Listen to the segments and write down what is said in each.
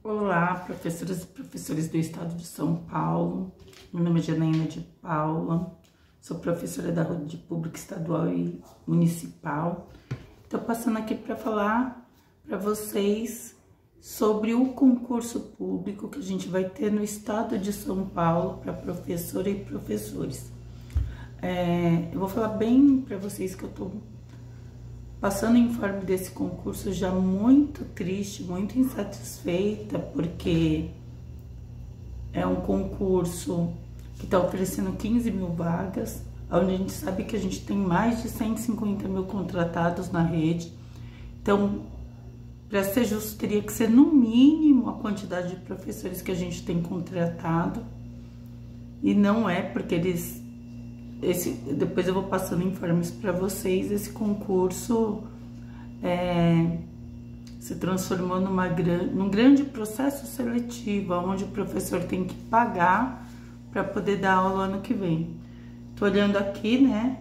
Olá, professoras e professores do estado de São Paulo. Meu nome é Janaína de Paula, sou professora da Rede Pública Estadual e Municipal. Estou passando aqui para falar para vocês sobre o concurso público que a gente vai ter no estado de São Paulo para professora e professores. Eu vou falar bem para vocês que eu estou passando o informe desse concurso já muito triste, muito insatisfeita, porque é um concurso que está oferecendo 15 mil vagas, onde a gente sabe que a gente tem mais de 150 mil contratados na rede. Então, para ser justo, teria que ser no mínimo a quantidade de professores que a gente tem contratado, e não é, porque depois eu vou passando informes para vocês. Esse concurso se transformou num grande processo seletivo, onde o professor tem que pagar para poder dar aula ano que vem. Tô olhando aqui, né?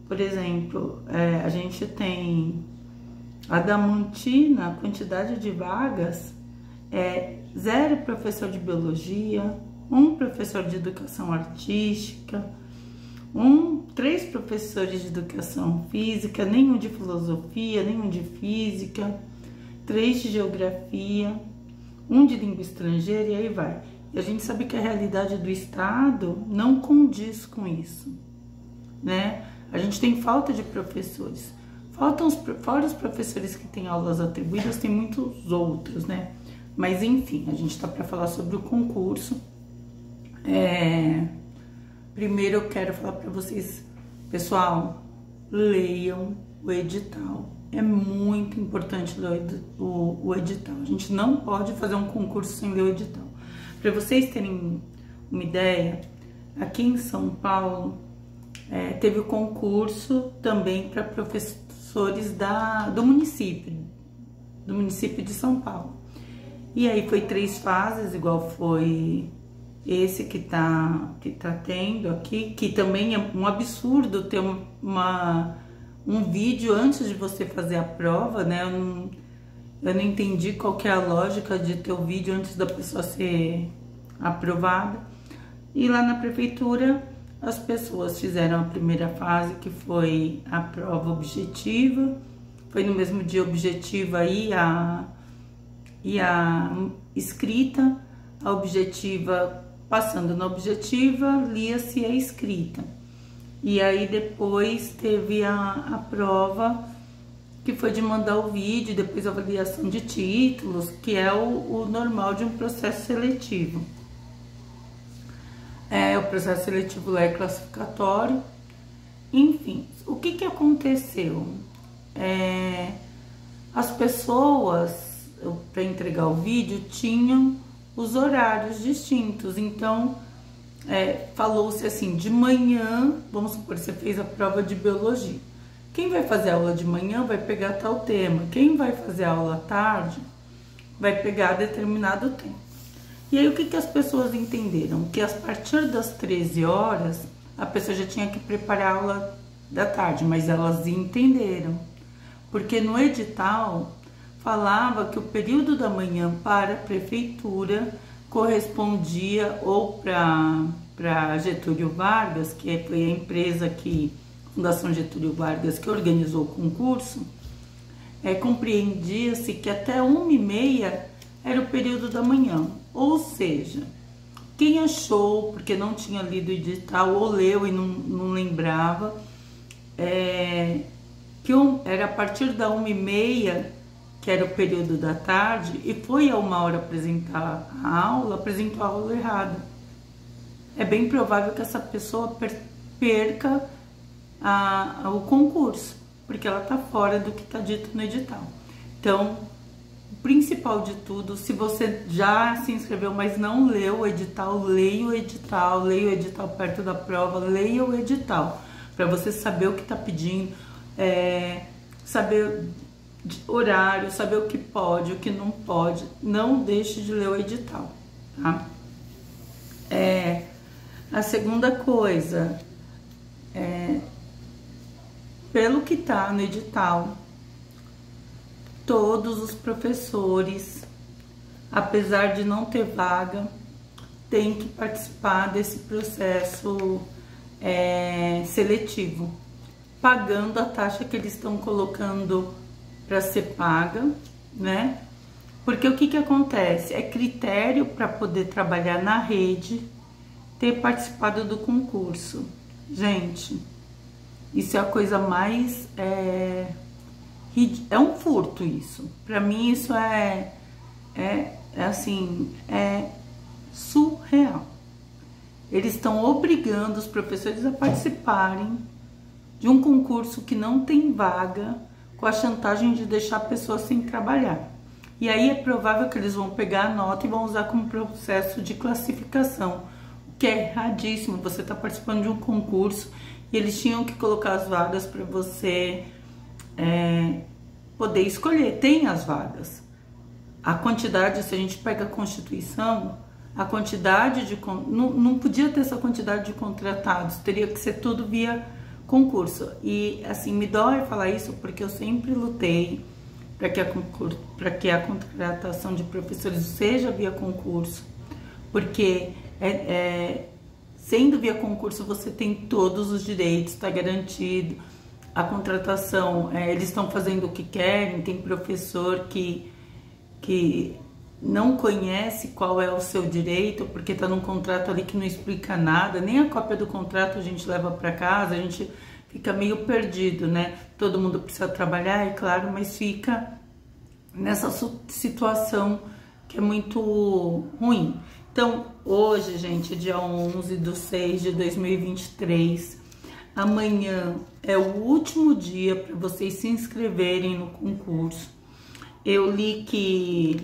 Por exemplo, a gente tem a Damantina, a quantidade de vagas é 0 professor de biologia, 1 professor de educação artística, 3 professores de educação física, nenhum de filosofia, nenhum de física, 3 de geografia, 1 de língua estrangeira, e aí vai. E a gente sabe que a realidade do estado não condiz com isso, né? A gente tem falta de professores. Fora os professores que têm aulas atribuídas, tem muitos outros, né? Mas enfim, a gente tá para falar sobre o concurso. Primeiro eu quero falar para vocês, pessoal, leiam o edital. É muito importante ler o edital. A gente não pode fazer um concurso sem ler o edital. Para vocês terem uma ideia, aqui em São Paulo teve o concurso também para professores do município de São Paulo. E aí foi 3 fases, igual foi esse que tá tendo aqui, que também é um absurdo ter um vídeo antes de você fazer a prova, né? Eu não entendi qual que é a lógica de ter o vídeo antes da pessoa ser aprovada. E lá na prefeitura, as pessoas fizeram a primeira fase, que foi a prova objetiva. Foi no mesmo dia objetiva e a escrita. A objetiva, passando na objetiva, lia-se a escrita. E aí depois teve a prova, que foi de mandar o vídeo, depois a avaliação de títulos, que é o normal de um processo seletivo. O processo seletivo lá é classificatório. Enfim, o que aconteceu? As pessoas, para entregar o vídeo, tinham os horários distintos. Então, falou-se assim, de manhã, vamos supor, você fez a prova de biologia. Quem vai fazer aula de manhã vai pegar tal tema. Quem vai fazer aula à tarde vai pegar determinado tema. E aí, o que as pessoas entenderam? Que a partir das 13 horas, a pessoa já tinha que preparar a aula da tarde, mas elas entenderam. Porque no edital falava que o período da manhã para a prefeitura correspondia ou para Getúlio Vargas, que foi a empresa Fundação Getúlio Vargas, que organizou o concurso. Compreendia-se que até 1h30 era o período da manhã. Ou seja, quem achou, porque não tinha lido o edital, ou leu e não lembrava, que era a partir da 1h30, que era o período da tarde, e foi a 1h apresentar a aula, apresentou a aula errada. É bem provável que essa pessoa perca o concurso, porque ela está fora do que está dito no edital. Então, o principal de tudo, se você já se inscreveu, mas não leu o edital, leia o edital perto da prova, leia o edital, para você saber o que está pedindo, saber horário, saber o que pode, o que não pode. Não deixe de ler o edital, tá? A segunda coisa, pelo que tá no edital, todos os professores apesar de não ter vaga, tem que participar desse processo seletivo, pagando a taxa que eles estão colocando para ser paga, né? Porque o que que acontece? É critério para poder trabalhar na rede ter participado do concurso. Gente, isso é a coisa mais... é um furto isso. Para mim isso é surreal. Eles estão obrigando os professores a participarem de um concurso que não tem vaga, com a chantagem de deixar a pessoa sem trabalhar. E aí é provável que eles vão pegar a nota e vão usar como processo de classificação, o que é erradíssimo. Você está participando de um concurso e eles tinham que colocar as vagas para você poder escolher. Tem as vagas. A quantidade, se a gente pega a Constituição, a quantidade de... Não podia ter essa quantidade de contratados, teria que ser tudo via concurso. E assim, me dói falar isso porque eu sempre lutei para que a contratação de professores seja via concurso, porque sendo via concurso você tem todos os direitos, está garantido. A contratação, eles estão fazendo o que querem. Tem professor que não conhece qual é o seu direito, porque está num contrato ali que não explica nada, nem a cópia do contrato a gente leva para casa, a gente fica meio perdido, né? Todo mundo precisa trabalhar, é claro, mas fica nessa situação que é muito ruim. Então, hoje, gente, dia 11/6/2023, amanhã é o último dia para vocês se inscreverem no concurso. Eu li que,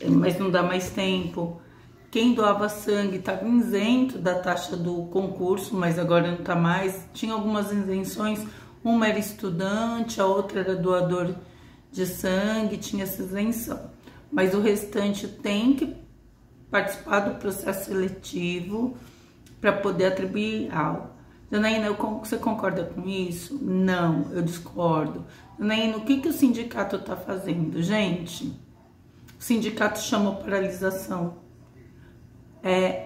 mas não dá mais tempo, quem doava sangue estava isento da taxa do concurso, mas agora não está mais. Tinha algumas isenções, uma era estudante, a outra era doador de sangue, tinha essa isenção. Mas o restante tem que participar do processo seletivo para poder atribuir aula. Janaína, você concorda com isso? Não, eu discordo. Janaína, o que o sindicato está fazendo? Gente, o sindicato chamou paralisação,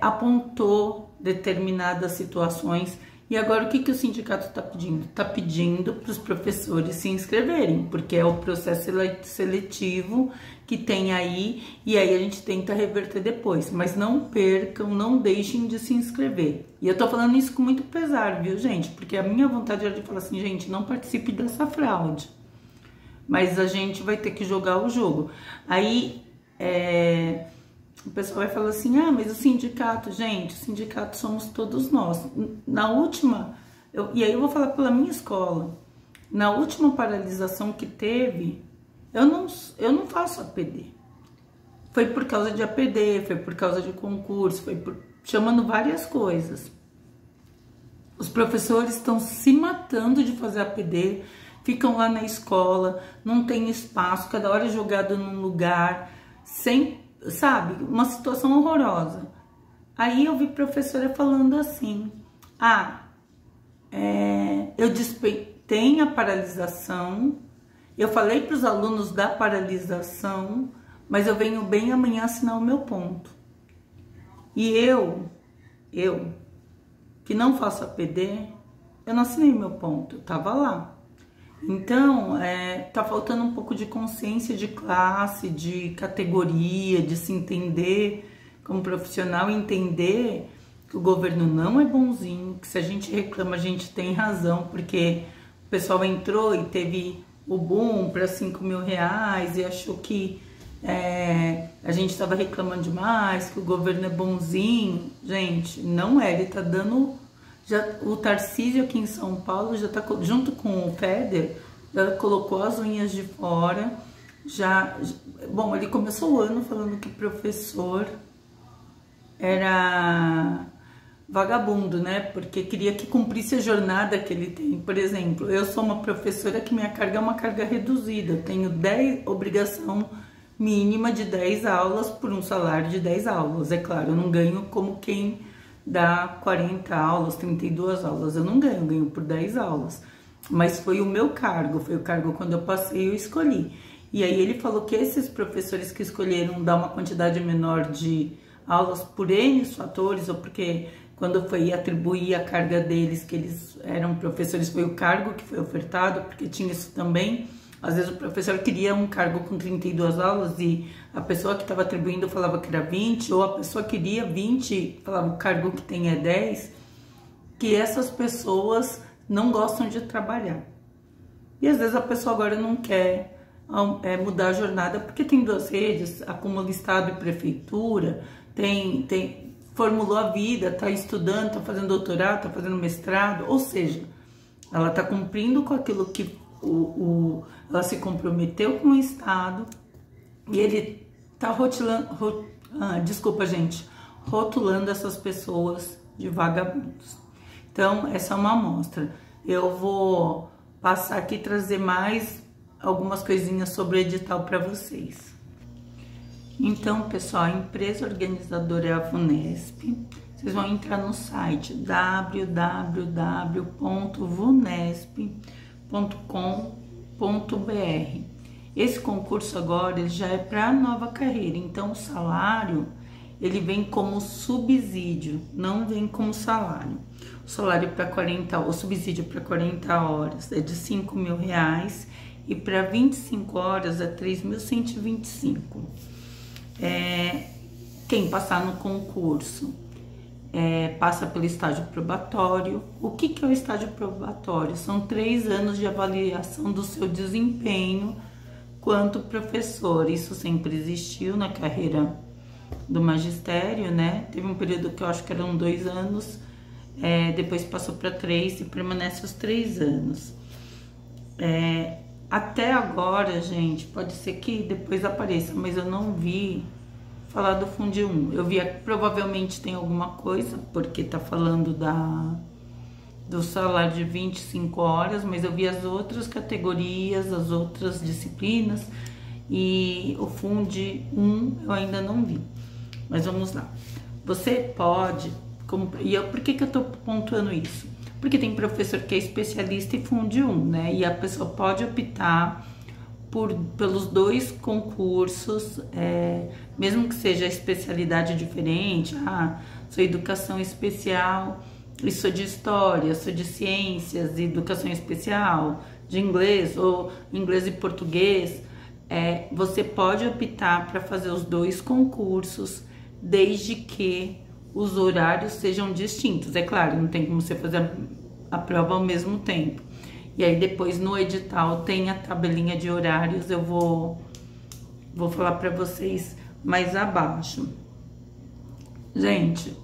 apontou determinadas situações, e agora o que o sindicato está pedindo? Está pedindo para os professores se inscreverem, porque é o processo seletivo que tem aí, e aí a gente tenta reverter depois. Mas não percam, não deixem de se inscrever. E eu tô falando isso com muito pesar, viu, gente? Porque a minha vontade era de falar assim, gente, não participe dessa fraude. Mas a gente vai ter que jogar o jogo. Aí, o pessoal vai falar assim, mas o sindicato, gente, o sindicato somos todos nós. Na última, e aí eu vou falar pela minha escola, na última paralisação que teve, eu não faço APD. Foi por causa de APD, foi por causa de concurso, chamando várias coisas. Os professores estão se matando de fazer APD, ficam lá na escola, não tem espaço, cada hora é jogado num lugar, sem... Sabe, uma situação horrorosa. Aí eu vi professora falando assim, eu despeitei a paralisação, eu falei para os alunos da paralisação, mas eu venho bem amanhã assinar o meu ponto. E eu que não faço APD, eu não assinei meu ponto, eu tava lá. Então, tá faltando um pouco de consciência de classe, de categoria, de se entender como profissional, entender que o governo não é bonzinho, que se a gente reclama, a gente tem razão, porque o pessoal entrou e teve o boom para 5 mil reais e achou que a gente estava reclamando demais, que o governo é bonzinho. Gente, não é, ele tá dando... o Tarcísio aqui em São Paulo já tá junto com o Feder, já colocou as unhas de fora, bom, ele começou o ano falando que professor era vagabundo, né, porque queria que cumprisse a jornada que ele tem. Por exemplo, eu sou uma professora que minha carga é uma carga reduzida, eu tenho obrigação mínima de 10 aulas por um salário de 10 aulas, é claro, eu não ganho como quem dá 40 aulas, 32 aulas, eu não ganho, eu ganho por 10 aulas. Mas foi o meu cargo, foi o cargo quando eu passei, eu escolhi. E aí ele falou que esses professores que escolheram dar uma quantidade menor de aulas por N fatores, ou porque quando foi atribuir a carga deles, que eles eram professores, foi o cargo que foi ofertado, porque tinha isso também. Às vezes o professor queria um cargo com 32 aulas e a pessoa que estava atribuindo falava que era 20, ou a pessoa queria 20 e falava o cargo que tem é 10, que essas pessoas não gostam de trabalhar. E às vezes a pessoa agora não quer mudar a jornada porque tem duas redes, acumula estado e prefeitura, formulou a vida, está estudando, está fazendo doutorado, está fazendo mestrado, ou seja, ela está cumprindo com aquilo que ela se comprometeu com o Estado e ele está rotulando essas pessoas de vagabundos. Então, essa é uma amostra. Eu vou passar aqui e trazer mais algumas coisinhas sobre o edital para vocês. Então, pessoal, a empresa organizadora é a VUNESP. Vocês vão entrar no site www.vunesp.com.br. Esse concurso agora ele já é para a nova carreira, então o salário ele vem como subsídio, não vem como salário. O salário o subsídio para 40 horas é de R$5.000 e para 25 horas é 3.125. Quem passar no concurso passa pelo estágio probatório. O que é o estágio probatório? São 3 anos de avaliação do seu desempenho quanto professor. Isso sempre existiu na carreira do magistério, né? Teve um período que eu acho que eram 2 anos, depois passou para 3 e permanece os 3 anos. Até agora, gente, pode ser que depois apareça, mas eu não vi falar do Fundi 1. Eu vi que provavelmente tem alguma coisa, porque tá falando do salário de 25 horas, mas eu vi as outras categorias, as outras disciplinas, e o Fundi 1 eu ainda não vi. Mas vamos lá. Você pode... por que eu tô pontuando isso? Porque tem professor que é especialista em Fundi 1, né? E a pessoa pode optar pelos 2 concursos, mesmo que seja especialidade diferente. Sou educação especial e sou de história, sou de ciências e educação especial, de inglês ou inglês e português. Você pode optar para fazer os 2 concursos, desde que os horários sejam distintos. É claro, não tem como você fazer a prova ao mesmo tempo. E aí depois no edital tem a tabelinha de horários, eu vou falar para vocês mais abaixo. Gente,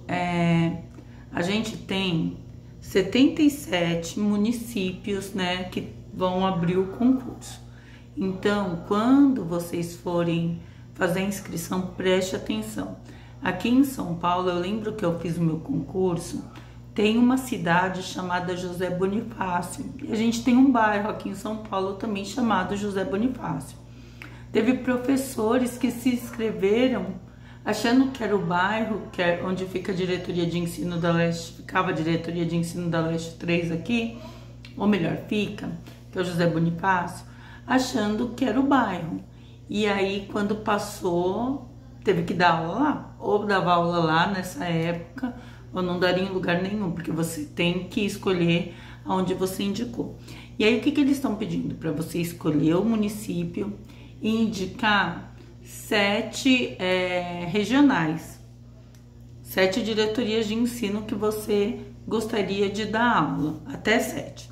a gente tem 77 municípios, né, que vão abrir o concurso. Então, quando vocês forem fazer a inscrição, preste atenção. Aqui em São Paulo, eu lembro que eu fiz o meu concurso, tem uma cidade chamada José Bonifácio. E a gente tem um bairro aqui em São Paulo também chamado José Bonifácio. Teve professores que se inscreveram achando que era o bairro, onde fica a diretoria de ensino da Leste, ficava a diretoria de ensino da Leste 3 aqui, ou melhor, fica, que é o José Bonifácio, achando que era o bairro. E aí, quando passou, teve que dar aula lá, ou dava aula lá nessa época, ou não daria em lugar nenhum, porque você tem que escolher aonde você indicou. E aí, o que eles estão pedindo? Para você escolher o município e indicar 7 regionais, 7 diretorias de ensino que você gostaria de dar aula, até 7.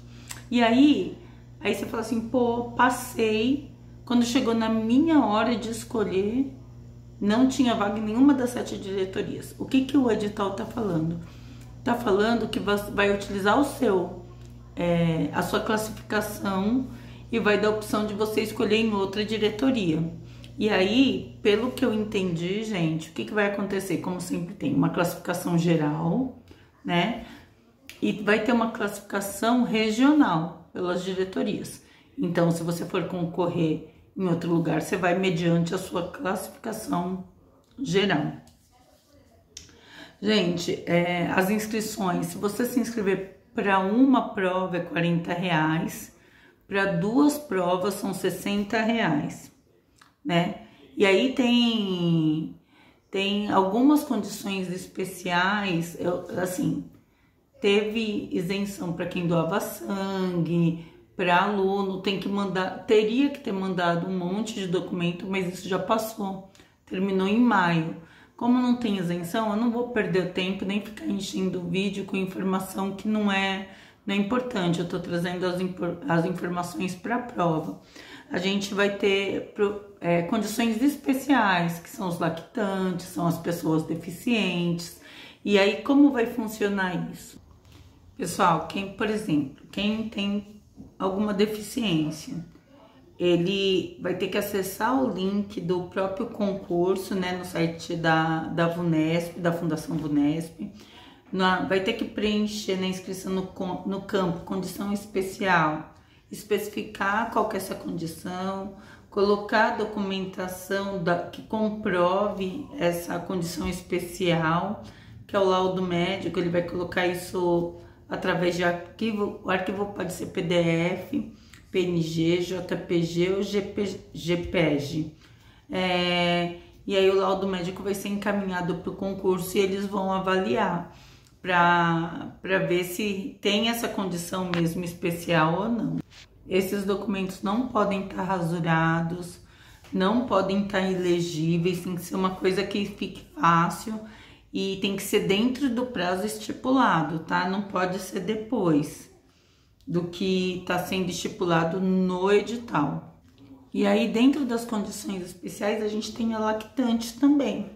E aí você fala assim, pô, passei, quando chegou na minha hora de escolher, não tinha vaga em nenhuma das 7 diretorias. O que o edital tá falando? Tá falando que você vai utilizar a sua classificação e vai dar a opção de você escolher em outra diretoria. E aí, pelo que eu entendi, gente, o que vai acontecer? Como sempre tem uma classificação geral, né? E vai ter uma classificação regional pelas diretorias. Então, se você for concorrer em outro lugar, você vai mediante a sua classificação geral. Gente, as inscrições, se você se inscrever para uma prova é R$40, para 2 provas são R$60. né? E aí tem algumas condições especiais, assim, teve isenção para quem doava sangue, para aluno, teria que ter mandado um monte de documento, mas isso já passou, terminou em maio. Como não tem isenção, eu não vou perder tempo nem ficar enchendo o vídeo com informação que não é importante. Eu estou trazendo as informações para a prova. A gente vai ter condições especiais, que são os lactantes, são as pessoas deficientes. E aí, como vai funcionar isso? Pessoal, por exemplo, quem tem alguma deficiência, ele vai ter que acessar o link do próprio concurso, né, no site da VUNESP, da Fundação VUNESP. Vai ter que preencher na inscrição no campo condição especial, especificar qual que é essa condição, colocar a documentação que comprove essa condição especial, que é o laudo médico. Ele vai colocar isso através de arquivo. O arquivo pode ser PDF, PNG, JPG ou JPEG. E aí o laudo médico vai ser encaminhado para o concurso e eles vão avaliar para ver se tem essa condição mesmo especial ou não. Esses documentos não podem estar rasurados, não podem estar ilegíveis, tem que ser uma coisa que fique fácil e tem que ser dentro do prazo estipulado, tá? Não pode ser depois do que está sendo estipulado no edital. E aí, dentro das condições especiais, a gente tem a lactante também.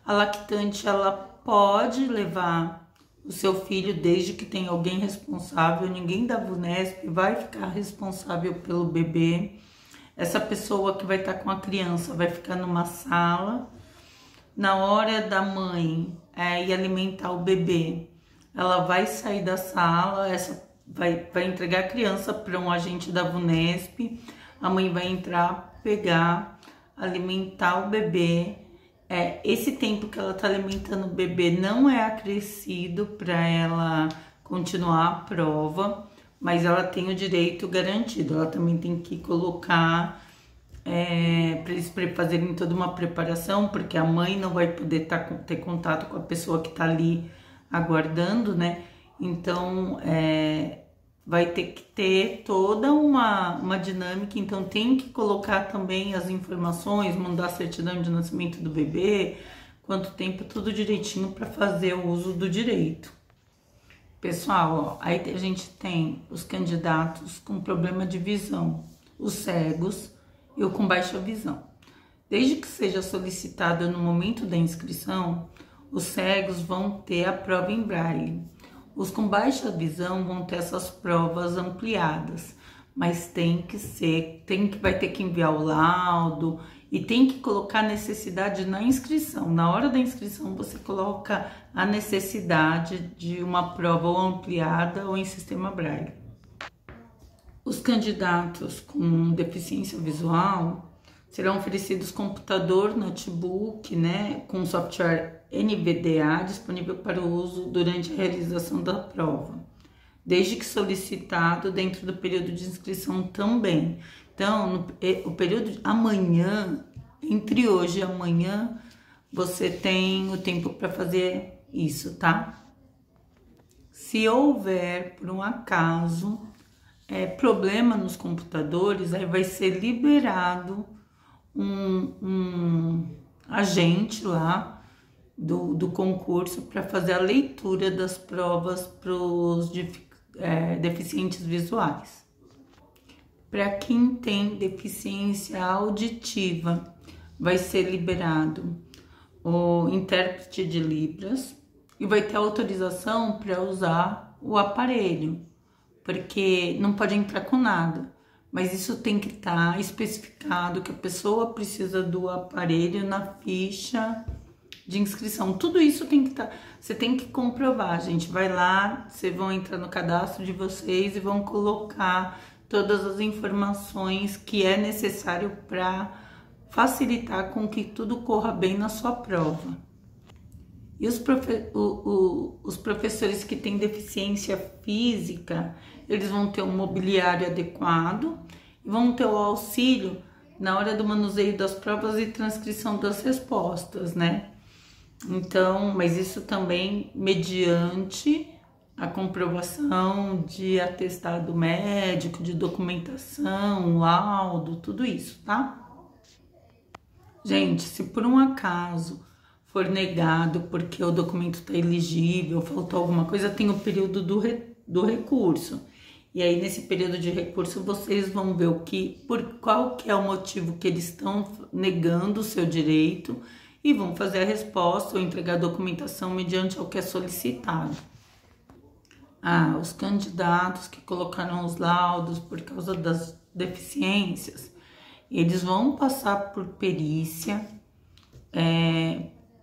A lactante, ela pode levar o seu filho desde que tenha alguém responsável. Ninguém da VUNESP vai ficar responsável pelo bebê. Essa pessoa que vai estar com a criança vai ficar numa sala. Na hora da mãe ir alimentar o bebê, ela vai sair da sala, vai entregar a criança para um agente da VUNESP. A mãe vai entrar, pegar, alimentar o bebê. Esse tempo que ela está alimentando o bebê não é acrescido para ela continuar a prova, mas ela tem o direito garantido. Ela também tem que colocar para eles fazerem toda uma preparação, porque a mãe não vai poder ter contato com a pessoa que está ali aguardando, né? Então, vai ter que ter toda uma dinâmica. Então tem que colocar também as informações, mandar a certidão de nascimento do bebê, quanto tempo, tudo direitinho para fazer o uso do direito. Pessoal, aí a gente tem os candidatos com problema de visão, os cegos e o com baixa visão. Desde que seja solicitado no momento da inscrição, os cegos vão ter a prova em braille. Os com baixa visão vão ter essas provas ampliadas, mas vai ter que enviar o laudo e tem que colocar necessidade na inscrição. Na hora da inscrição você coloca a necessidade de uma prova ou ampliada ou em sistema braille. Os candidatos com deficiência visual serão oferecidos computador, notebook, né, com software NVDA disponível para o uso durante a realização da prova, desde que solicitado dentro do período de inscrição também. Então, o período amanhã, entre hoje e amanhã, você tem o tempo para fazer isso, tá? Se houver, por um acaso, problema nos computadores, aí vai ser liberado um agente lá do concurso para fazer a leitura das provas para os deficientes visuais. Para quem tem deficiência auditiva, vai ser liberado o intérprete de Libras e vai ter autorização para usar o aparelho, porque não pode entrar com nada, mas isso tem que estar especificado que a pessoa precisa do aparelho na ficha de inscrição. Tudo isso tem que estar, você tem que comprovar, gente. Vai lá, vocês vão entrar no cadastro de vocês e vão colocar todas as informações que é necessário para facilitar com que tudo corra bem na sua prova. E os professores que têm deficiência física, eles vão ter um mobiliário adequado e vão ter o auxílio na hora do manuseio das provas e transcrição das respostas, né? Então, mas isso também mediante a comprovação de atestado médico, de documentação, laudo, tudo isso, tá? Gente, se por um acaso for negado porque o documento está elegível, faltou alguma coisa, tem o período do recurso. E aí, nesse período de recurso, vocês vão ver qual que é o motivo que eles estão negando o seu direito e vão fazer a resposta ou entregar a documentação mediante o que é solicitado. Os candidatos que colocaram os laudos por causa das deficiências, eles vão passar por perícia,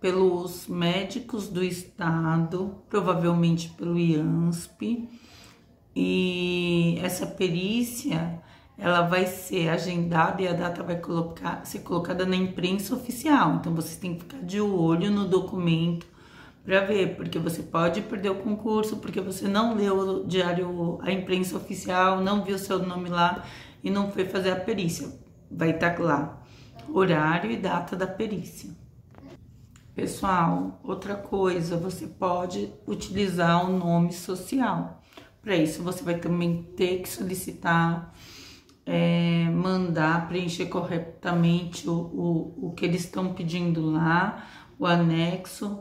pelos médicos do estado, provavelmente pelo IANSP, e essa perícia, ela vai ser agendada e a data vai ser colocada na imprensa oficial. Então, vocês têm que ficar de olho no documento para ver, porque você pode perder o concurso, porque você não leu a imprensa oficial, não viu seu nome lá e não foi fazer a perícia. Vai estar lá horário e data da perícia. Pessoal, outra coisa, você pode utilizar o nome social. Para isso, você vai também ter que solicitar, mandar preencher corretamente o que eles estão pedindo lá, o anexo,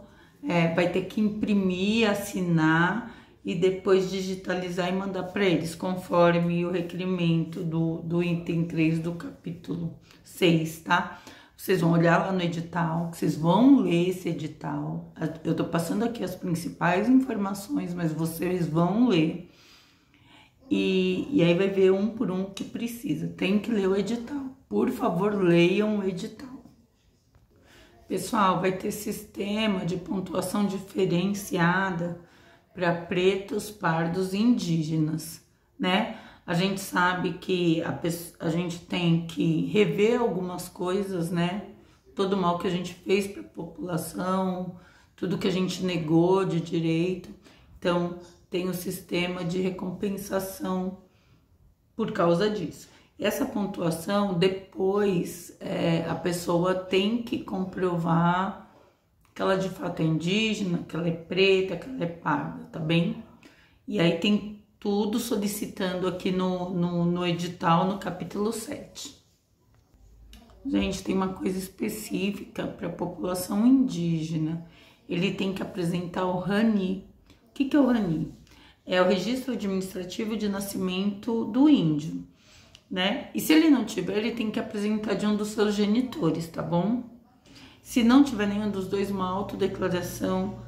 vai ter que imprimir, assinar e depois digitalizar e mandar para eles, conforme o requerimento do item 3 do capítulo 6, tá? Vocês vão olhar lá no edital, vocês vão ler esse edital. Eu tô passando aqui as principais informações, mas vocês vão ler. E aí vai ver um por um que precisa. Tem que ler o edital. Por favor, leiam o edital. Pessoal, vai ter sistema de pontuação diferenciada para pretos, pardos e indígenas, né? A gente sabe que a gente tem que rever algumas coisas, né? Todo o mal que a gente fez para a população, tudo que a gente negou de direito. Então, tem o sistema de recompensação por causa disso. Essa pontuação, depois, a pessoa tem que comprovar que ela de fato é indígena, que ela é preta, que ela é parda, tá bem? E aí tem tudo solicitando aqui no edital, no capítulo 7. Gente, tem uma coisa específica para a população indígena. Ele tem que apresentar o RANI. O que é o RANI? É o Registro Administrativo de Nascimento do Índio, né? E se ele não tiver, ele tem que apresentar de um dos seus genitores, tá bom? Se não tiver nenhum dos dois, uma autodeclaração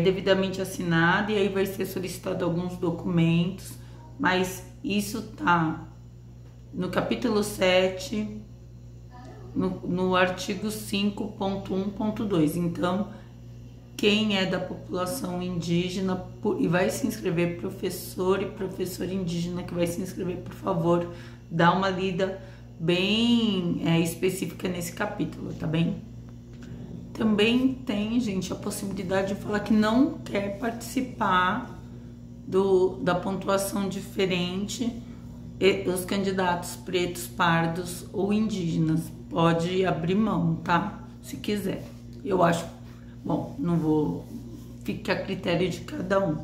devidamente assinada, e aí vai ser solicitado alguns documentos, mas isso tá no capítulo 7, no artigo 5.1.2. Então, quem é da população indígena e vai se inscrever, professor e professora indígena que vai se inscrever, por favor, dá uma lida bem específica nesse capítulo, tá bem? Também tem, gente, a possibilidade de falar que não quer participar da pontuação diferente, os candidatos pretos, pardos ou indígenas. Pode abrir mão, tá? Se quiser. Eu acho, bom, não vou, fica a critério de cada um.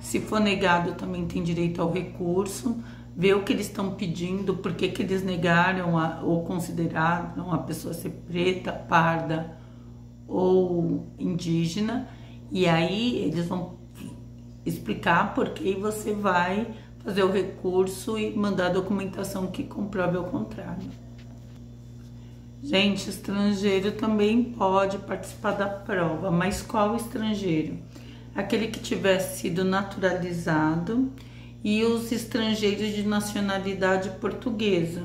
Se for negado, também tem direito ao recurso, ver o que eles estão pedindo, por que eles negaram ou consideraram a pessoa ser preta, parda ou indígena, e aí eles vão explicar por que você vai fazer o recurso e mandar a documentação que comprove o contrário. Gente, estrangeiro também pode participar da prova, mas qual estrangeiro? Aquele que tiver sido naturalizado e os estrangeiros de nacionalidade portuguesa,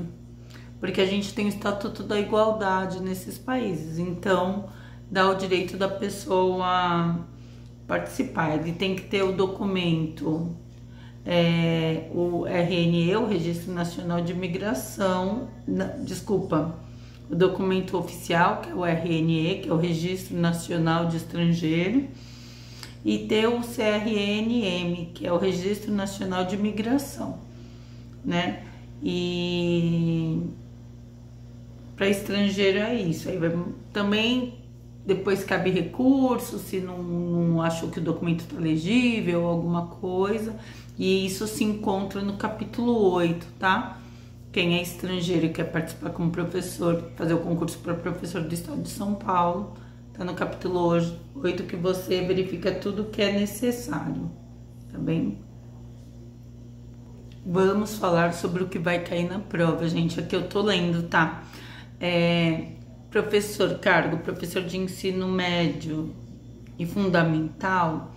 porque a gente tem o Estatuto da Igualdade nesses países, então dá o direito da pessoa participar. Ele tem que ter o documento, o RNE, o Registro Nacional de Imigração, o documento oficial, que é o RNE, que é o Registro Nacional de Estrangeiro, e ter o CRNM, que é o Registro Nacional de Imigração, né? E Para estrangeiro é isso. Aí também depois cabe recurso, se não achou que o documento está legível ou alguma coisa. E isso se encontra no capítulo 8, tá? Quem é estrangeiro e quer participar como professor, fazer o concurso para professor do estado de São Paulo, tá no capítulo 8 que você verifica tudo que é necessário, tá bem? Vamos falar sobre o que vai cair na prova, gente. Aqui eu tô lendo, tá? Professor, cargo, professor de ensino médio e fundamental,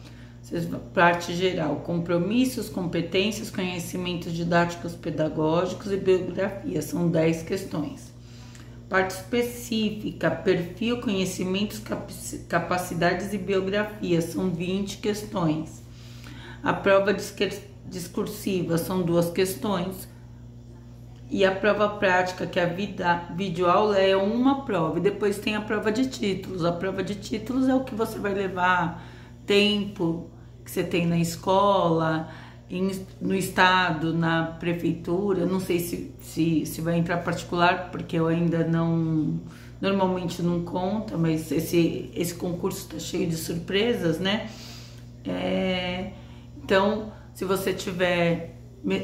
parte geral, compromissos, competências, conhecimentos didáticos pedagógicos e biografia, são 10 questões. Parte específica, perfil, conhecimentos, capacidades e biografia, são 20 questões. A prova discursiva são 2 questões. E a prova prática, que é a videoaula, é uma prova. E depois tem a prova de títulos. A prova de títulos é o que você vai levar, tempo que você tem na escola, no estado, na prefeitura. Não sei se vai entrar particular, porque eu ainda não... Normalmente não conta, mas esse concurso está cheio de surpresas, né? Então, se você tiver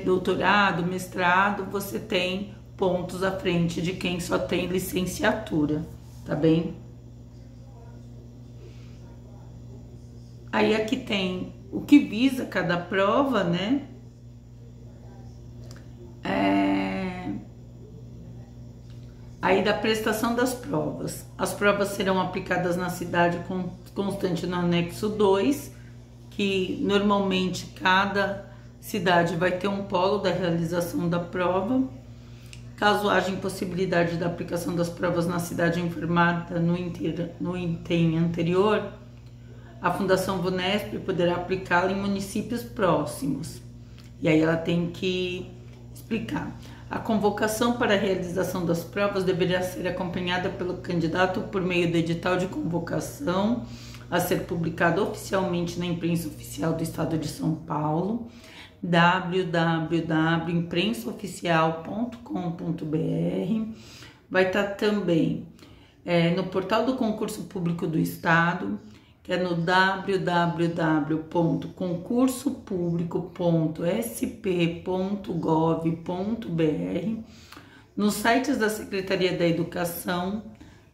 doutorado, mestrado, você tem pontos à frente de quem só tem licenciatura, tá bem? Aí aqui tem o que visa cada prova, né? Aí da prestação das provas. As provas serão aplicadas na cidade constante no anexo 2, que normalmente cada cidade vai ter um polo da realização da prova. Caso haja impossibilidade da aplicação das provas na cidade informada no item anterior, a Fundação VUNESP poderá aplicá-la em municípios próximos. E aí ela tem que explicar. A convocação para a realização das provas deverá ser acompanhada pelo candidato por meio do edital de convocação a ser publicado oficialmente na imprensa oficial do Estado de São Paulo, www.imprensaoficial.com.br. Vai estar também no portal do Concurso Público do Estado, que é no www.concursopublico.sp.gov.br, nos sites da Secretaria da Educação,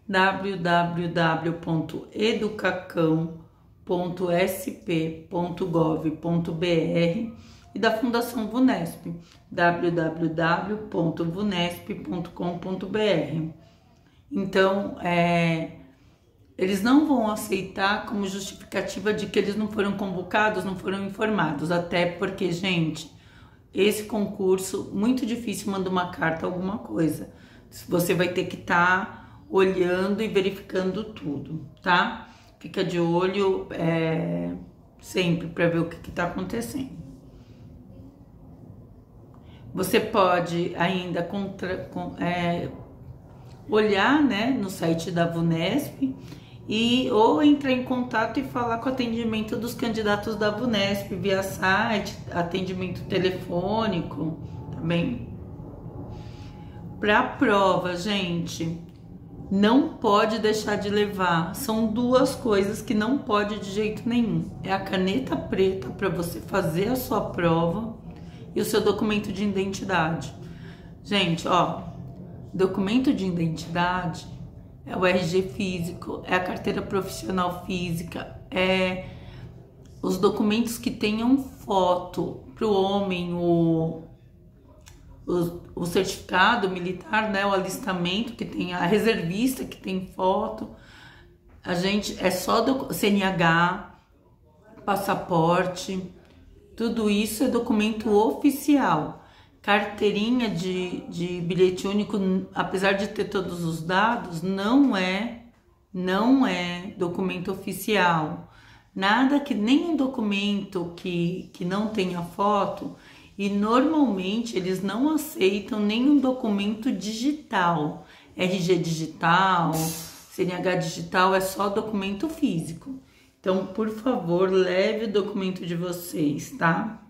www.educacão.sp.gov.br, e da Fundação VUNESP, www.vunesp.com.br. Então, eles não vão aceitar como justificativa de que eles não foram convocados, não foram informados, até porque, gente, esse concurso, muito difícil manda uma carta, alguma coisa. Você vai ter que estar olhando e verificando tudo, tá? Fica de olho sempre para ver o que está acontecendo. Você pode ainda olhar, né, no site da VUNESP ou entrar em contato e falar com o atendimento dos candidatos da VUNESP via site, atendimento telefônico, tá bem? Para a prova, gente, não pode deixar de levar. São 2 coisas que não pode de jeito nenhum. É a caneta preta para você fazer a sua prova e o seu documento de identidade. Gente, ó, documento de identidade é o RG físico, é a carteira profissional física, é os documentos que tenham foto para o homem, o certificado militar, né, o alistamento que tem, a reservista que tem foto. A gente é só CNH, passaporte, tudo isso é documento oficial. Carteirinha de bilhete único, apesar de ter todos os dados, não é documento oficial. Nada que, nem um documento que não tenha foto, e normalmente eles não aceitam nenhum documento digital. RG digital, CNH digital, é só documento físico. Então, por favor, leve o documento de vocês, tá?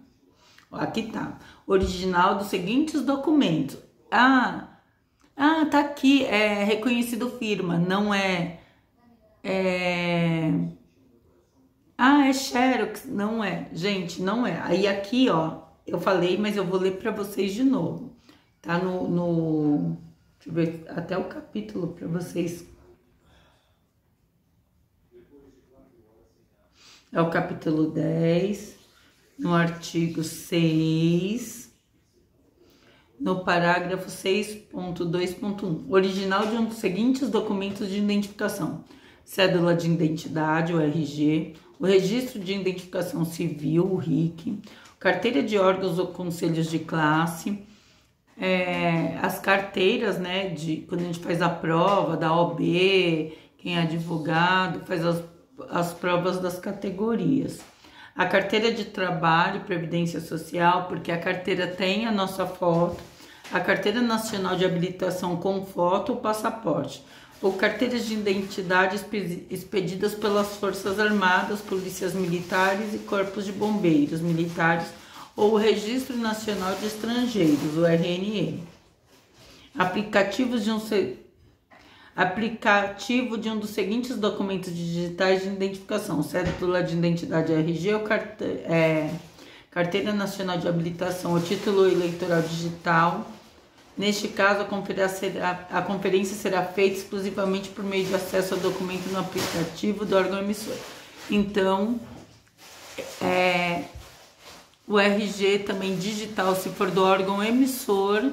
Aqui tá. Original dos seguintes documentos. Ah, tá aqui, é reconhecido firma, não é... Ah, é Xerox, não é. Gente, não é. Aí aqui, ó, eu falei, mas eu vou ler para vocês de novo. Tá deixa eu ver até o capítulo para vocês. É o capítulo 10, no artigo 6, no parágrafo 6.2.1. Original de um dos seguintes documentos de identificação: cédula de identidade, o RG, o registro de identificação civil, o RIC, carteira de órgãos ou conselhos de classe, as carteiras, né, quando a gente faz a prova da OB, quem é advogado, faz as provas das categorias. A carteira de trabalho, previdência social, porque a carteira tem a nossa foto, a carteira nacional de habilitação com foto ou passaporte, ou carteiras de identidade expedidas pelas Forças Armadas, polícias militares e corpos de bombeiros militares, ou o Registro Nacional de Estrangeiros, o RNE. Aplicativo de um dos seguintes documentos digitais de identificação: cédula de identidade, RG, ou carteira nacional de habilitação, ou título eleitoral digital. Neste caso, a conferência será feita exclusivamente por meio de acesso ao documento no aplicativo do órgão emissor. Então, o RG também digital, se for do órgão emissor,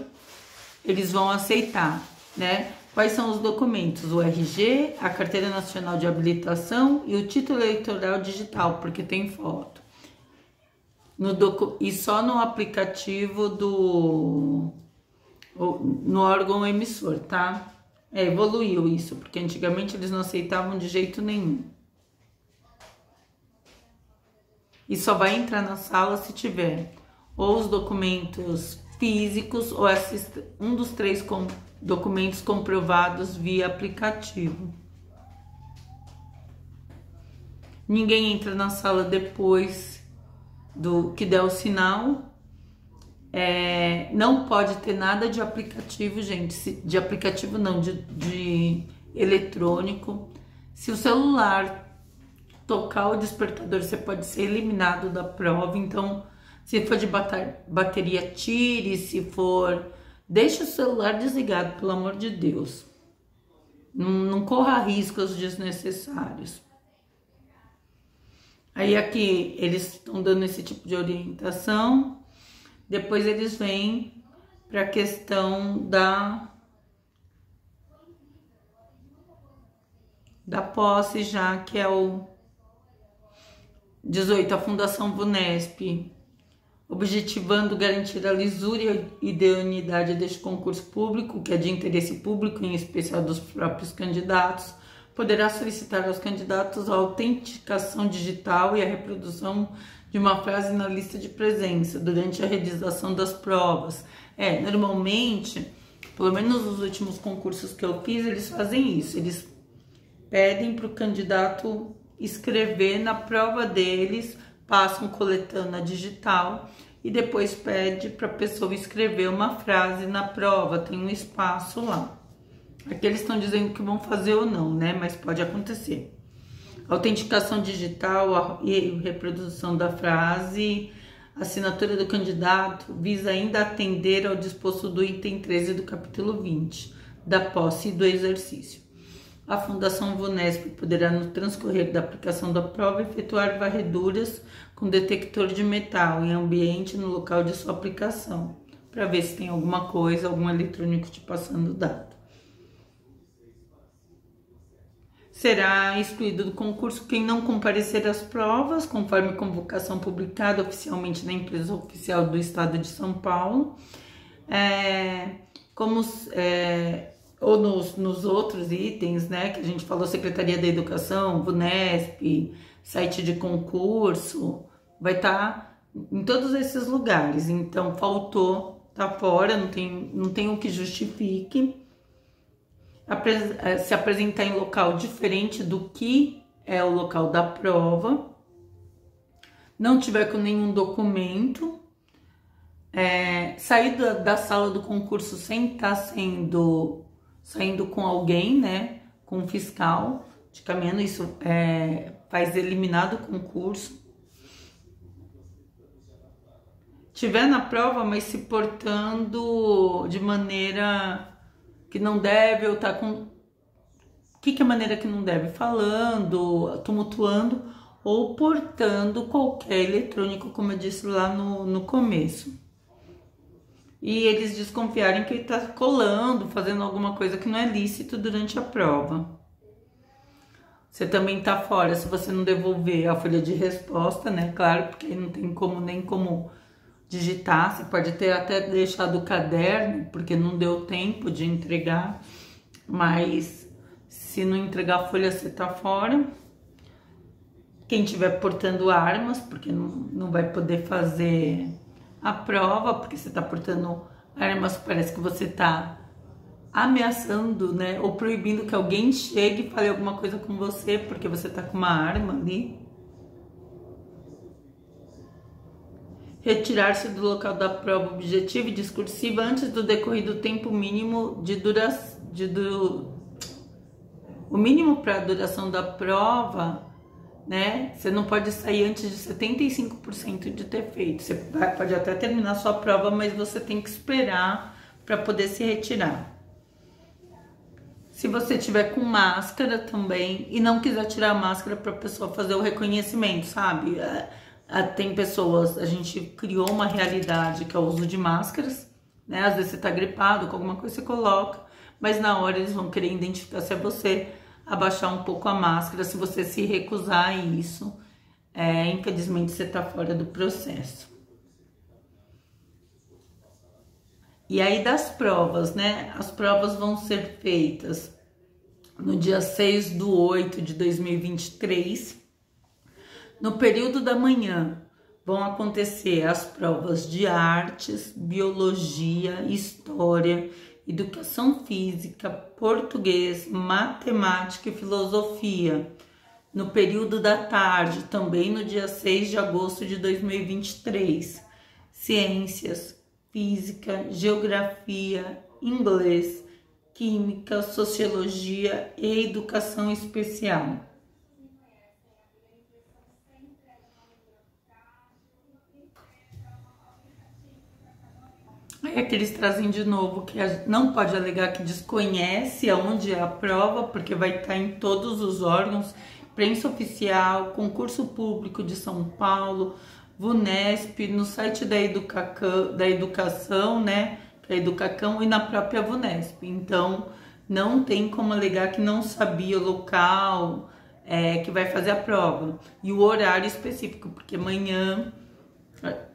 eles vão aceitar, né? Quais são os documentos? O RG, a carteira nacional de habilitação e o título eleitoral digital, porque tem foto. E só no aplicativo no órgão emissor, tá? Evoluiu isso, porque antigamente eles não aceitavam de jeito nenhum. E só vai entrar na sala se tiver ou os documentos físicos ou um dos 3 documentos comprovados via aplicativo. Ninguém entra na sala depois do que der o sinal. Não pode ter nada de aplicativo, gente. De aplicativo não, de eletrônico. Se o celular tocar o despertador, você pode ser eliminado da prova. Então, se for de bateria, tire. Se for, deixe o celular desligado, pelo amor de Deus. Não corra riscos desnecessários. Aí aqui eles estão dando esse tipo de orientação. Depois eles vêm para a questão da posse, já que é o 18, a Fundação VUNESP, objetivando garantir a lisura e idoneidade deste concurso público, que é de interesse público, em especial dos próprios candidatos, poderá solicitar aos candidatos a autenticação digital e a reprodução de uma frase na lista de presença durante a realização das provas. Normalmente, pelo menos nos últimos concursos que eu fiz, eles fazem isso. Eles pedem para o candidato escrever na prova deles, passam coletando a digital e depois pede para a pessoa escrever uma frase na prova, tem um espaço lá. Aqui eles estão dizendo que vão fazer ou não, né? Mas pode acontecer. Autenticação digital e reprodução da frase, assinatura do candidato visa ainda atender ao disposto do item 13 do capítulo 20, da posse e do exercício. A Fundação VUNESP poderá, no transcorrer da aplicação da prova, efetuar varreduras com detector de metal em ambiente no local de sua aplicação, para ver se tem alguma coisa, algum eletrônico te passando dado. Será excluído do concurso quem não comparecer às provas, conforme convocação publicada oficialmente na Imprensa Oficial do Estado de São Paulo, ou nos outros itens, né, que a gente falou, Secretaria da Educação, VUNESP, site de concurso, vai estar em todos esses lugares. Então, faltou, tá fora, não tem o que justifique. Se apresentar em local diferente do que é o local da prova, não tiver com nenhum documento, sair da sala do concurso sem estar saindo com alguém, né? Com um fiscal de caminhando, isso faz eliminar do concurso. Tiver na prova, mas se portando de maneira que não deve, ou tá com... O que é maneira que não deve? Falando, tumultuando, ou portando qualquer eletrônico, como eu disse lá no começo. E eles desconfiarem que ele tá colando, fazendo alguma coisa que não é lícito durante a prova. Você também tá fora se você não devolver a folha de resposta, né? Claro, porque não tem nem como digitar. Você pode ter até deixado o caderno, porque não deu tempo de entregar, mas se não entregar a folha, você tá fora. Quem estiver portando armas, porque não vai poder fazer a prova, porque você tá portando armas, parece que você tá ameaçando, né, ou proibindo que alguém chegue e fale alguma coisa com você, porque você tá com uma arma ali. Retirar-se do local da prova objetiva e discursiva antes do decorrido tempo mínimo de duração, o mínimo para a duração da prova, né? Você não pode sair antes de 75% de ter feito. Você pode até terminar sua prova, mas você tem que esperar para poder se retirar. Se você tiver com máscara também e não quiser tirar a máscara para a pessoa fazer o reconhecimento, sabe? Tem pessoas, a gente criou uma realidade que é o uso de máscaras, né? Às vezes você tá gripado com alguma coisa, você coloca, mas na hora eles vão querer identificar se é você, abaixar um pouco a máscara. Se você se recusar a isso, infelizmente você tá fora do processo. E aí das provas, né? As provas vão ser feitas no dia 6/8 de 2023. No período da manhã vão acontecer as provas de artes, biologia, história, educação física, português, matemática e filosofia. No período da tarde, também no dia 6 de agosto de 2023, ciências, física, geografia, inglês, química, sociologia e educação especial. É que eles trazem de novo que não pode alegar que desconhece aonde é a prova, porque vai estar em todos os órgãos, imprensa oficial, concurso público de São Paulo, VUNESP, no site da educação, né, da Educacão, e na própria VUNESP. Então, não tem como alegar que não sabia o local que vai fazer a prova e o horário específico, porque manhã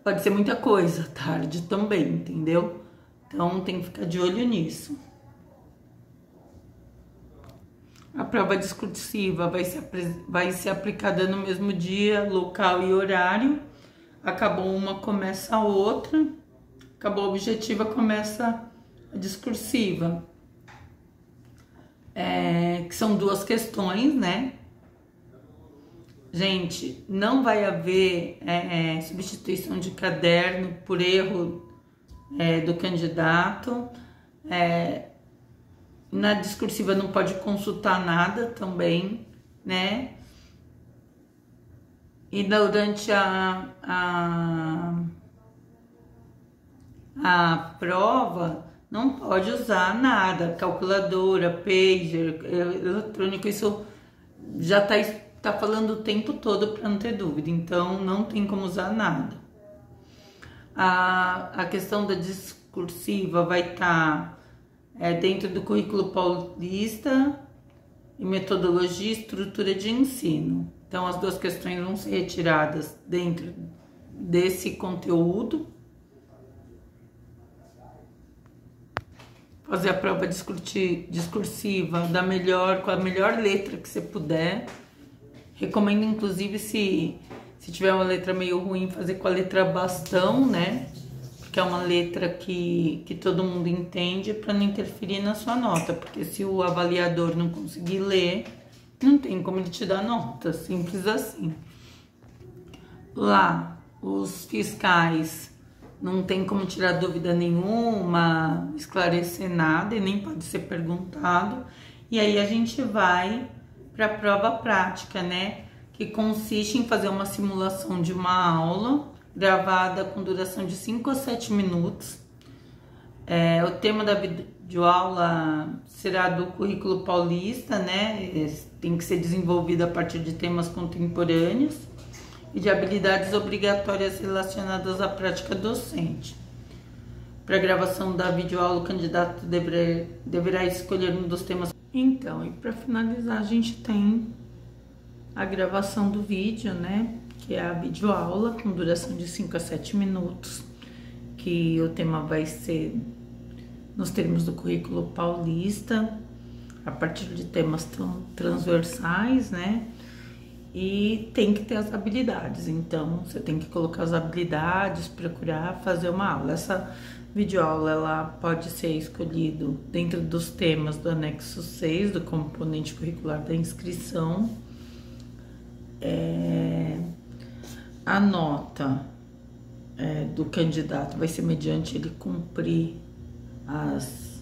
pode ser muita coisa, tarde também, entendeu? Então tem que ficar de olho nisso. A prova discursiva vai ser aplicada no mesmo dia, local e horário. Acabou uma, começa a outra. Acabou a objetiva, começa a discursiva. Que são 2 questões, né? Gente, não vai haver substituição de caderno por erro do candidato. Na discursiva não pode consultar nada também, né? E durante a prova não pode usar nada, calculadora, pager, eletrônico, isso já tá falando o tempo todo para não ter dúvida, então não tem como usar nada. A questão da discursiva vai estar dentro do currículo paulista e metodologia e estrutura de ensino. Então as 2 questões vão ser retiradas dentro desse conteúdo. Fazer a prova discursiva com a melhor letra que você puder. Recomendo, inclusive, se tiver uma letra meio ruim, fazer com a letra bastão, né? Porque é uma letra que todo mundo entende, para não interferir na sua nota. Porque se o avaliador não conseguir ler, não tem como ele te dar nota, simples assim. Lá, os fiscais não tem como tirar dúvida nenhuma, esclarecer nada e nem pode ser perguntado. E aí a gente vai para a prova prática, né? Que consiste em fazer uma simulação de uma aula gravada com duração de 5 a 7 minutos. O tema da videoaula será do currículo paulista, né? Tem que ser desenvolvido a partir de temas contemporâneos e de habilidades obrigatórias relacionadas à prática docente. Para a gravação da videoaula, o candidato deverá escolher um dos temas. Então, e para finalizar, a gente tem a gravação do vídeo, né? Que é a videoaula com duração de 5 a 7 minutos, que o tema vai ser nos termos do currículo paulista, a partir de temas transversais, né? E tem que ter as habilidades, então você tem que colocar as habilidades, procurar fazer uma aula. Essa videoaula, ela pode ser escolhido dentro dos temas do anexo 6, do componente curricular da inscrição. A nota do candidato vai ser mediante ele cumprir as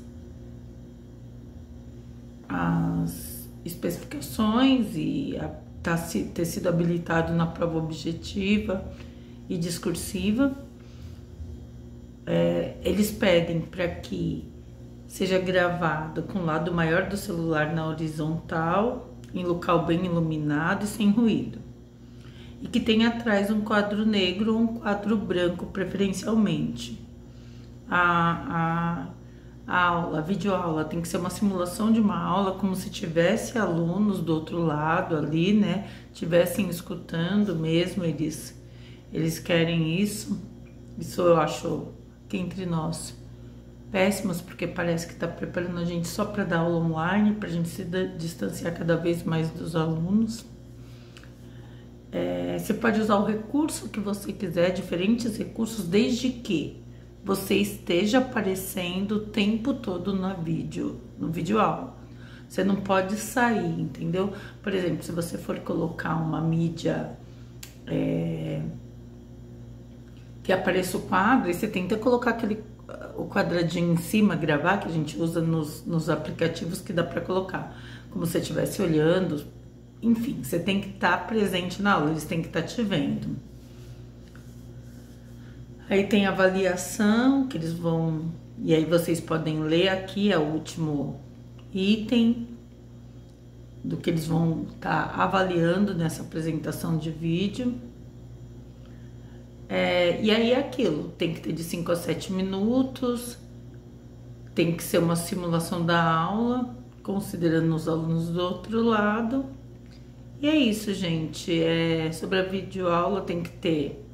especificações e ter sido habilitado na prova objetiva e discursiva. Eles pedem para que seja gravado com o lado maior do celular na horizontal, em local bem iluminado e sem ruído, e que tenha atrás um quadro negro ou um quadro branco, preferencialmente. A videoaula tem que ser uma simulação de uma aula, como se tivesse alunos do outro lado ali, né? Tivessem escutando mesmo, eles querem isso. Isso eu acho que entre nós péssimos, porque parece que está preparando a gente só para dar aula online, para a gente se distanciar cada vez mais dos alunos. Você pode usar o recurso que você quiser, diferentes recursos, desde que você esteja aparecendo o tempo todo no videoaula. Você não pode sair, entendeu? Por exemplo, se você for colocar uma mídia que apareça o quadro, e você tenta colocar o quadradinho em cima, gravar, que a gente usa nos aplicativos que dá para colocar, como se você estivesse olhando. Enfim, você tem que estar presente na aula, eles têm que estar te vendo. Aí tem a avaliação, que eles vão... E aí vocês podem ler aqui, é o último item do que eles vão estar avaliando nessa apresentação de vídeo. E aí é aquilo, tem que ter de 5 a 7 minutos, tem que ser uma simulação da aula, considerando os alunos do outro lado. E é isso, gente. Sobre a videoaula tem que ter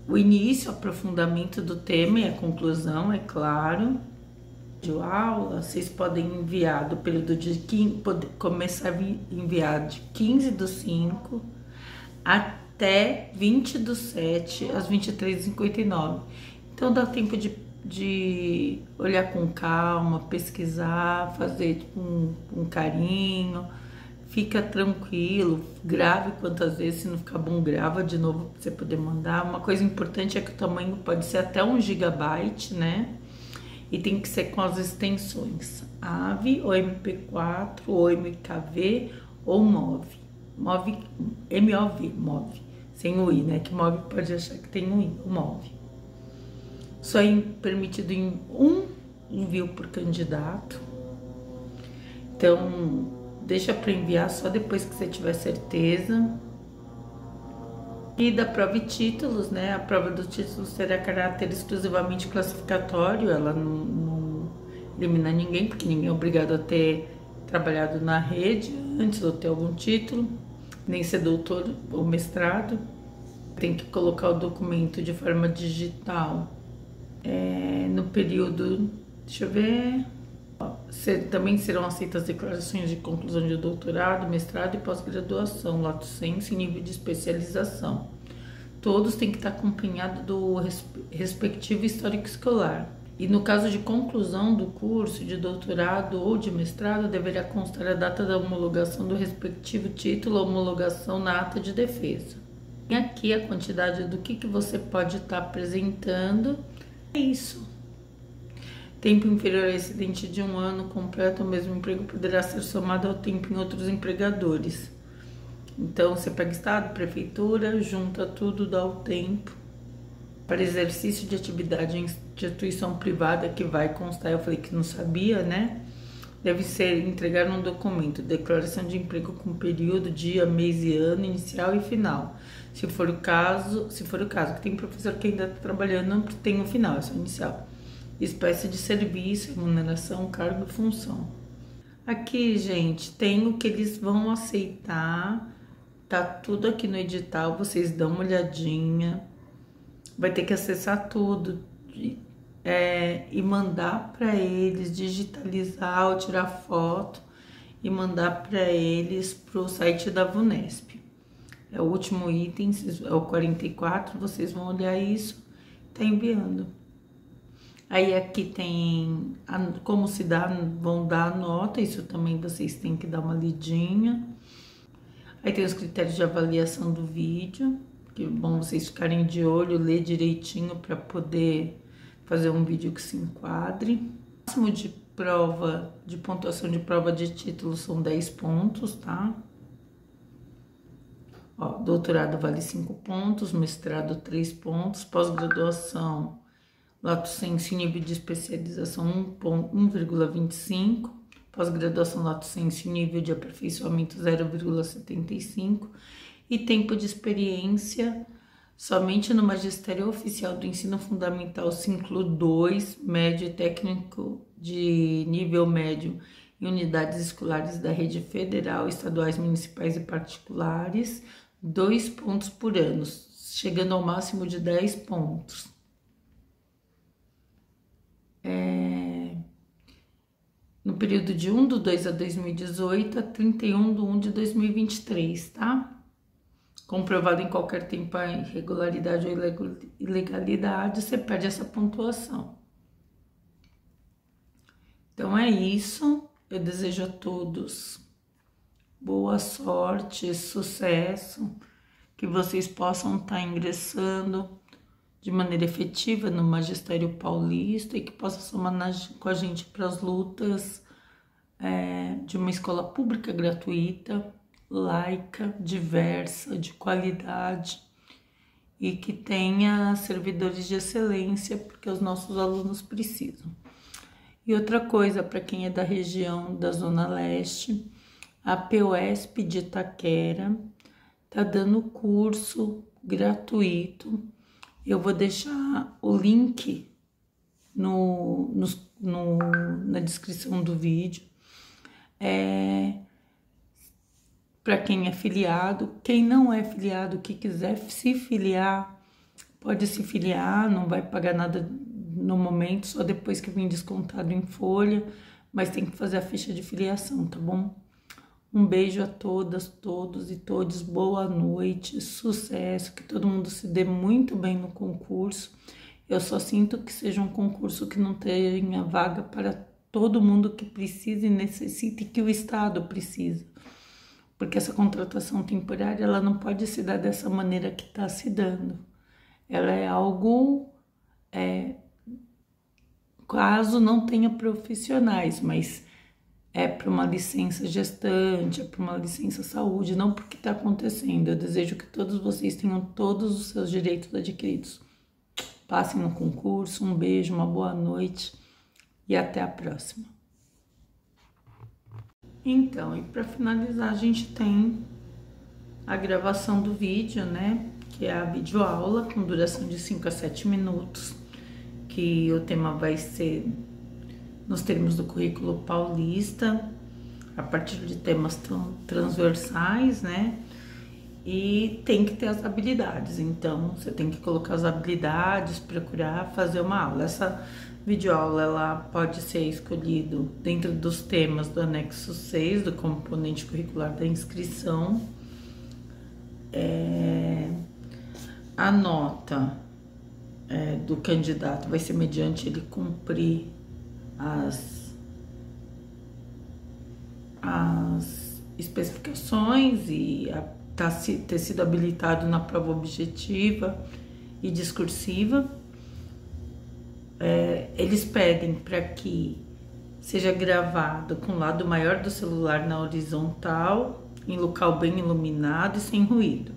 o início, o aprofundamento do tema e a conclusão, é claro. Videoaula, vocês podem enviar do período de começar a enviar de 15/5 até 20/7 às 23h59. Então dá tempo de olhar com calma, pesquisar, fazer um carinho. Fica tranquilo, grave quantas vezes, se não ficar bom, grava de novo para você poder mandar. Uma coisa importante é que o tamanho pode ser até 1 GB, né? E tem que ser com as extensões AVI, ou MP4, ou MKV, ou MOV. MOV, sem o I, né? Que MOV pode achar que tem um I, o MOV. Só é permitido em um envio por candidato. Então, deixa para enviar só depois que você tiver certeza. E da prova e títulos, né? A prova dos títulos terá caráter exclusivamente classificatório, ela não elimina ninguém, porque ninguém é obrigado a ter trabalhado na rede antes ou ter algum título, nem ser doutor ou mestrado. Tem que colocar o documento de forma digital no período, deixa eu ver... Também serão aceitas declarações de conclusão de doutorado, mestrado e pós-graduação, lato sensu e nível de especialização. Todos têm que estar acompanhados do respectivo histórico escolar. E no caso de conclusão do curso de doutorado ou de mestrado, deverá constar a data da homologação do respectivo título ou homologação na ata de defesa. E aqui a quantidade do que você pode estar apresentando. É isso. Tempo inferior a excedente de 1 ano completo o mesmo emprego poderá ser somado ao tempo em outros empregadores. Então, você pega estado, prefeitura, junta tudo, dá o tempo. Para exercício de atividade em instituição privada que vai constar, eu falei que não sabia, né? Deve ser entregar um documento, declaração de emprego com período, dia, mês e ano, inicial e final. Se for o caso, que tem professor que ainda está trabalhando, não tem o final, é só inicial. Espécie de serviço, remuneração, cargo e função. Aqui, gente, tem o que eles vão aceitar, tá tudo aqui no edital, vocês dão uma olhadinha. Vai ter que acessar tudo e mandar para eles, digitalizar ou tirar foto e mandar para eles pro site da VUNESP. É o último item, é o 44, vocês vão olhar isso, tá enviando. Aí aqui tem como se dá, vão dar a nota, isso também vocês têm que dar uma lidinha. Aí tem os critérios de avaliação do vídeo, que é bom vocês ficarem de olho, ler direitinho para poder fazer um vídeo que se enquadre. O máximo de prova, de pontuação de prova de título são 10 pontos, tá? Ó, doutorado vale 5 pontos, mestrado 3 pontos, pós-graduação, lato sensu nível de especialização 1,25, pós-graduação lato sensu nível de aperfeiçoamento 0,75 e tempo de experiência somente no magistério oficial do ensino fundamental ciclo 2, médio e técnico de nível médio em unidades escolares da rede federal, estaduais, municipais e particulares, 2 pontos por ano, chegando ao máximo de 10 pontos. No período de 1/2 a 2018 a 31/1 de 2023, tá? Comprovado em qualquer tempo a irregularidade ou ilegalidade, você perde essa pontuação. Então é isso, eu desejo a todos boa sorte, sucesso, que vocês possam estar ingressando de maneira efetiva no Magistério Paulista e que possa somar com a gente para as lutas de uma escola pública gratuita, laica, diversa, de qualidade e que tenha servidores de excelência, porque os nossos alunos precisam. E outra coisa, para quem é da região da Zona Leste, a POSP de Itaquera está dando curso gratuito. Eu vou deixar o link na descrição do vídeo. Para quem é filiado, quem não é filiado, que quiser se filiar, pode se filiar, não vai pagar nada no momento, só depois que vem descontado em folha, mas tem que fazer a ficha de filiação, tá bom? Um beijo a todas, todos e todos, boa noite, sucesso, que todo mundo se dê muito bem no concurso. Eu só sinto que seja um concurso que não tenha vaga para todo mundo que precisa e necessita e que o Estado precisa. Porque essa contratação temporária, ela não pode se dar dessa maneira que está se dando. Ela é algo, caso não tenha profissionais, mas é para uma licença gestante, é para uma licença saúde, não porque está acontecendo. Eu desejo que todos vocês tenham todos os seus direitos adquiridos. Passem no concurso, um beijo, uma boa noite e até a próxima. Então, e para finalizar, a gente tem a gravação do vídeo, né? Que é a videoaula com duração de 5 a 7 minutos, que o tema vai ser nos termos do currículo paulista, a partir de temas transversais, né? E tem que ter as habilidades, então você tem que colocar as habilidades, procurar fazer uma aula. Essa videoaula, ela pode ser escolhido dentro dos temas do anexo 6, do componente curricular da inscrição. A nota do candidato vai ser mediante ele cumprir as especificações e ter sido habilitado na prova objetiva e discursiva. Eles pedem para que seja gravado com o lado maior do celular na horizontal, em local bem iluminado e sem ruído.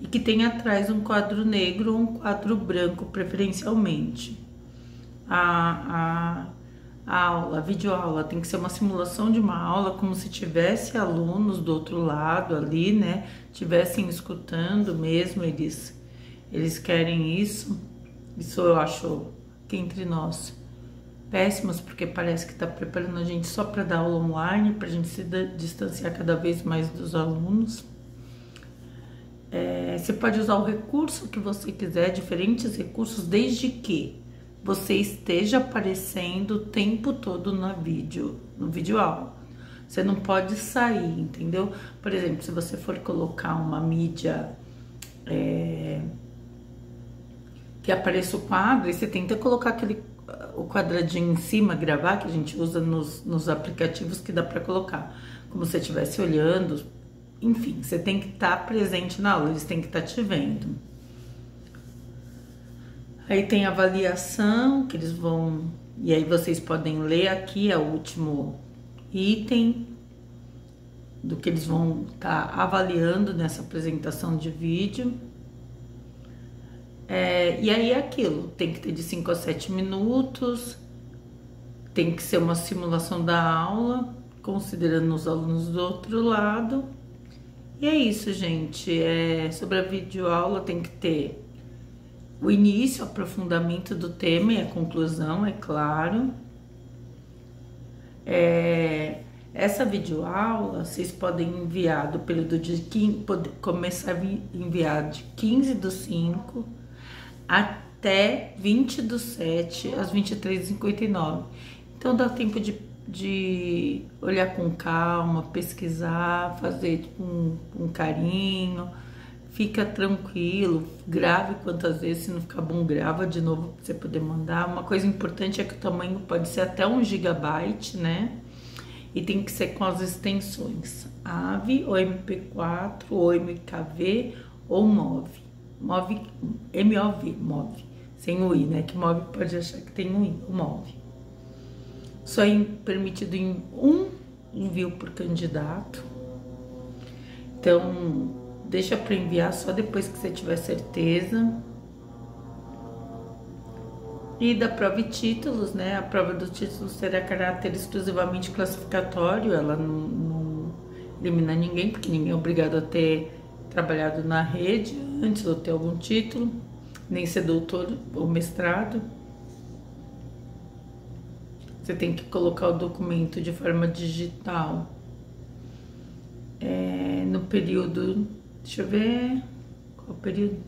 E que tenha atrás um quadro negro ou um quadro branco, preferencialmente. A aula, a videoaula tem que ser uma simulação de uma aula, como se tivesse alunos do outro lado ali, né? Tivessem escutando mesmo, eles querem isso. Isso eu acho que entre nós péssimos, porque parece que está preparando a gente só para dar aula online, para a gente se distanciar cada vez mais dos alunos. Você pode usar o recurso que você quiser, diferentes recursos, desde que você esteja aparecendo o tempo todo no vídeo aula. Você não pode sair, entendeu? Por exemplo, se você for colocar uma mídia que apareça o quadro, e você tenta colocar o quadradinho em cima, gravar, que a gente usa nos aplicativos que dá para colocar, como se você estivesse olhando. Enfim, você tem que estar presente na aula, eles têm que estar te vendo. Aí tem a avaliação, que eles vão... E aí vocês podem ler aqui, é o último item do que eles vão estar avaliando nessa apresentação de vídeo. E aí é aquilo, tem que ter de 5 a 7 minutos, tem que ser uma simulação da aula, considerando os alunos do outro lado. E é isso, gente. Sobre a videoaula tem que ter o início, o aprofundamento do tema e a conclusão, é claro. Essa videoaula vocês podem enviar do período de começar a enviar de 15/5 até 20/7 às 23h59. Então dá tempo de olhar com calma, pesquisar, fazer um carinho, fica tranquilo, grave quantas vezes, se não ficar bom, grava de novo para você poder mandar. Uma coisa importante é que o tamanho pode ser até 1 GB, né? E tem que ser com as extensões AVI, ou MP4, ou MKV, ou MOV. MOV, sem o I, né? Que MOV pode achar que tem um I, o MOV. Só é permitido em um envio por candidato. Então, deixa para enviar só depois que você tiver certeza. E da prova e títulos, né? A prova dos títulos terá caráter exclusivamente classificatório, ela não elimina ninguém, porque ninguém é obrigado a ter trabalhado na rede antes ou ter algum título, nem ser doutor ou mestrado. Você tem que colocar o documento de forma digital. No período... Deixa eu ver... Qual período?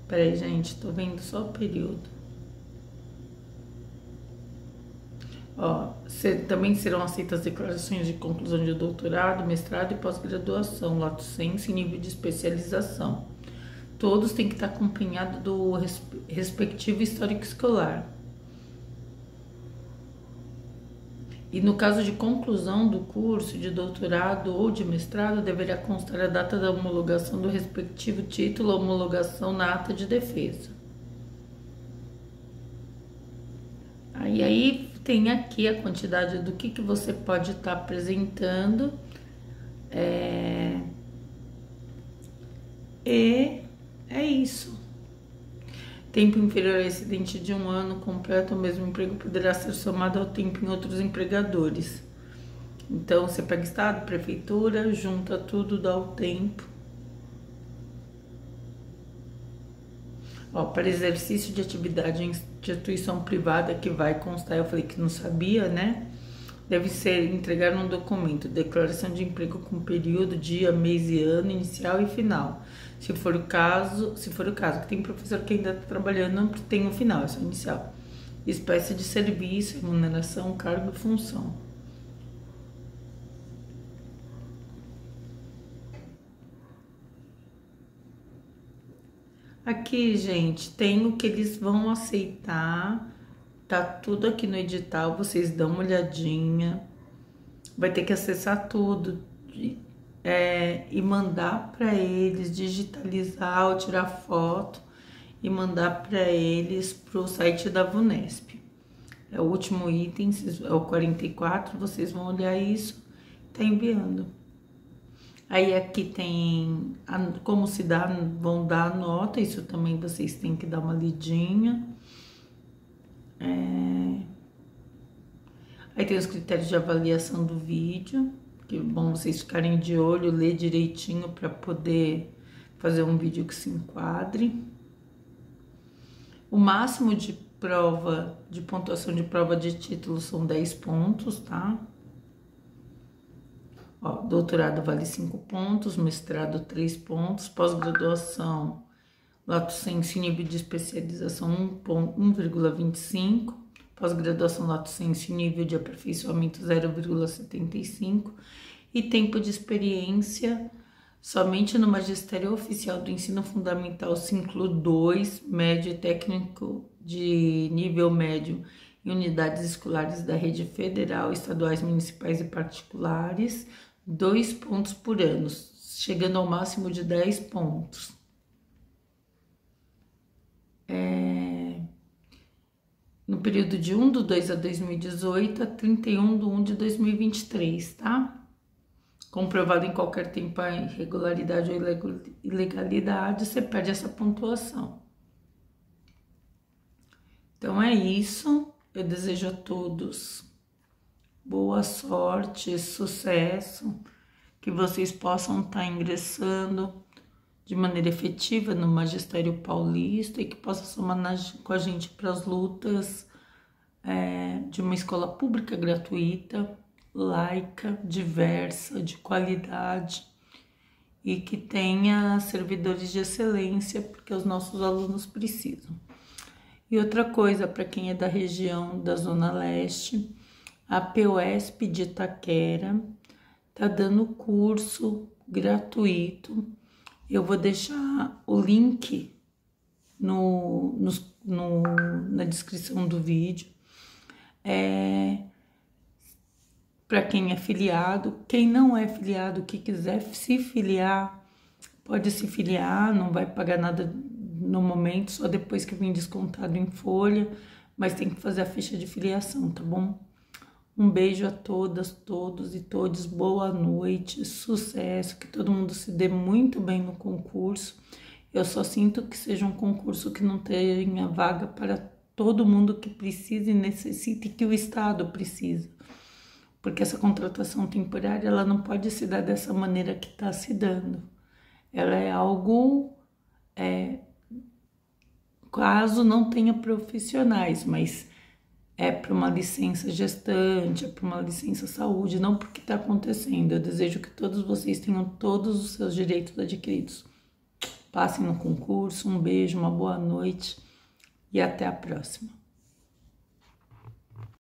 Peraí, gente. Tô vendo só o período. Também serão aceitas declarações de conclusão de doutorado, mestrado e pós-graduação, lato sensu e nível de especialização. Todos têm que estar acompanhados do respectivo histórico escolar. E no caso de conclusão do curso de doutorado ou de mestrado, deverá constar a data da homologação do respectivo título ou homologação na ata de defesa. Aí tem aqui a quantidade do que você pode estar apresentando. É isso. Tempo inferior a excedente de 1 ano completo, o mesmo emprego poderá ser somado ao tempo em outros empregadores. Então, você pega estado, prefeitura, junta tudo, dá o tempo. Para exercício de atividade em instituição privada que vai constar, eu falei que não sabia, né? Deve ser entregar um documento, declaração de emprego com período, dia, mês e ano, inicial e final. Se for o caso, que tem professor que ainda está trabalhando, não tem o final, é só inicial. Espécie de serviço, remuneração, cargo e função. Aqui, gente, tem o que eles vão aceitar, tá tudo aqui no edital, vocês dão uma olhadinha. vai ter que acessar tudo e mandar para eles, digitalizar ou tirar foto e mandar para eles pro site da VUNESP. É o último item, é o 44, vocês vão olhar isso, tá enviando. Aí aqui tem como se dá, vão dar a nota, isso também vocês têm que dar uma lidinha. Aí tem os critérios de avaliação do vídeo, que é bom vocês ficarem de olho, ler direitinho para poder fazer um vídeo que se enquadre. O máximo de pontuação de prova de título são 10 pontos, tá? Ó, doutorado vale 5 pontos, mestrado 3 pontos, pós-graduação, lato sensu nível de especialização 1,25, pós-graduação lato sensu nível de aperfeiçoamento 0,75 e tempo de experiência somente no magistério oficial do ensino fundamental ciclo 2, médio e técnico de nível médio em unidades escolares da rede federal, estaduais, municipais e particulares, 2 pontos por ano, chegando ao máximo de 10 pontos. No período de 1/2 a 2018 a 31/1 de 2023, tá? Comprovado em qualquer tempo a irregularidade ou ilegalidade, você perde essa pontuação. Então é isso, eu desejo a todos boa sorte, sucesso, que vocês possam estar ingressando de maneira efetiva no Magistério Paulista e que possa somar com a gente para as lutas de uma escola pública gratuita, laica, diversa, de qualidade e que tenha servidores de excelência, porque os nossos alunos precisam. E outra coisa, para quem é da região da Zona Leste, a POSP de Itaquera tá dando curso gratuito. Eu vou deixar o link na descrição do vídeo. Para quem é filiado, quem não é filiado, que quiser se filiar, pode se filiar, não vai pagar nada no momento, só depois que vem descontado em folha, mas tem que fazer a ficha de filiação, tá bom? Um beijo a todas, todos e todos, boa noite, sucesso, que todo mundo se dê muito bem no concurso. Eu só sinto que seja um concurso que não tenha vaga para todo mundo que precisa e necessita e que o Estado precisa. Porque essa contratação temporária, ela não pode se dar dessa maneira que está se dando. Ela é algo, caso não tenha profissionais, mas é para uma licença gestante, é para uma licença saúde, não porque está acontecendo. Eu desejo que todos vocês tenham todos os seus direitos adquiridos. Passem no concurso, um beijo, uma boa noite e até a próxima.